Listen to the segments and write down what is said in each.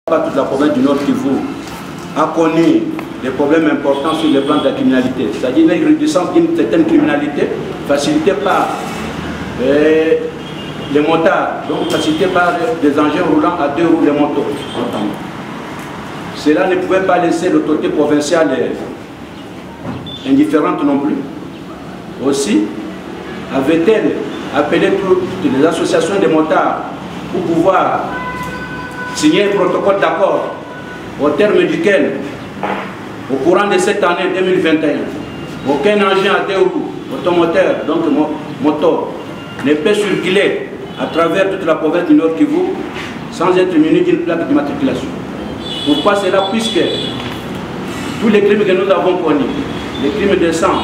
Pas toute la province du Nord Kivu a connu des problèmes importants sur le plan de la criminalité, c'est-à-dire une recrudescence d'une certaine criminalité facilitée par les motards, donc facilitée par des engins roulants à 2 roues, les motos. Cela ne pouvait pas laisser l'autorité provinciale indifférente non plus. Aussi, avait-elle appelé toutes les associations de motards pour pouvoir signer un protocole d'accord au terme duquel, au courant de cette année 2021, aucun engin à 2 roues, automoteur, donc moto, ne peut circuler à travers toute la province du Nord Kivu sans être muni d'une plaque d'immatriculation. Pourquoi cela? Puisque tous les crimes que nous avons connus, les crimes de sang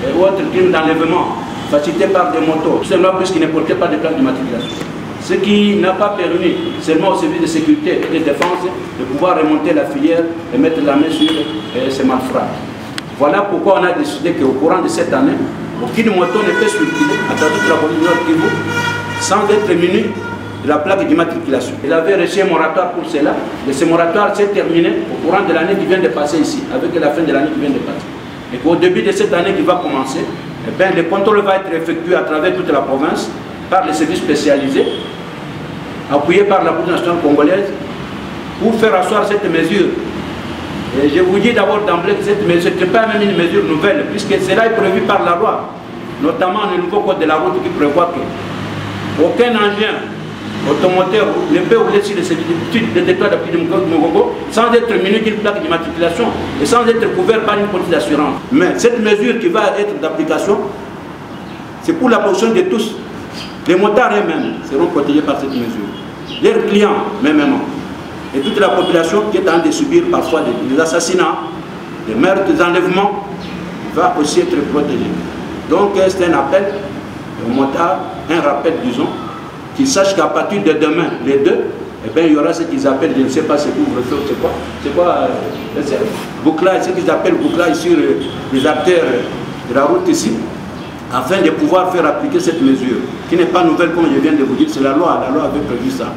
et autres crimes d'enlèvement facilités par des motos, tout simplement puisqu'ils ne portaient pas de plaque d'immatriculation. Ce qui n'a pas permis seulement au service de sécurité et de défense de pouvoir remonter la filière et mettre la main sur ces malfrats. Voilà pourquoi on a décidé qu'au courant de cette année, aucune moto ne peut circuler à travers toute la province du Nord Kivu sans être muni de la plaque d'immatriculation. Il avait reçu un moratoire pour cela, et ce moratoire s'est terminé au courant de l'année qui vient de passer ici, avec la fin de l'année qui vient de passer. Et qu'au début de cette année qui va commencer, eh bien, le contrôle va être effectué à travers toute la province par les services spécialisés, appuyés par la police nationale congolaise, pour faire asseoir cette mesure. Et je vous dis d'abord d'emblée que cette mesure n'est pas même une mesure nouvelle, puisque cela est prévu par la loi, notamment le nouveau code de la route qui prévoit qu'aucun engin automoteur ne peut rouler sur le territoire de Mogogo sans être muni d'une plaque d'immatriculation et sans être couvert par une police d'assurance. Mais cette mesure qui va être d'application, c'est pour la protection de tous. Les motards eux-mêmes seront protégés par cette mesure. Leurs clients, même, et toute la population qui est en train de subir parfois des assassinats, des meurtres, des enlèvements, va aussi être protégée. Donc c'est un appel aux motards, un rappel, disons, qu'ils sachent qu'à partir de demain, les deux, eh bien, il y aura ce qu'ils appellent, je ne sais pas ce couvre-feu, c'est quoi bouclage, ce qu'ils appellent bouclage sur les artères de la route ici, afin de pouvoir faire appliquer cette mesure, qui n'est pas nouvelle comme je viens de vous dire, c'est la loi avait prévu ça.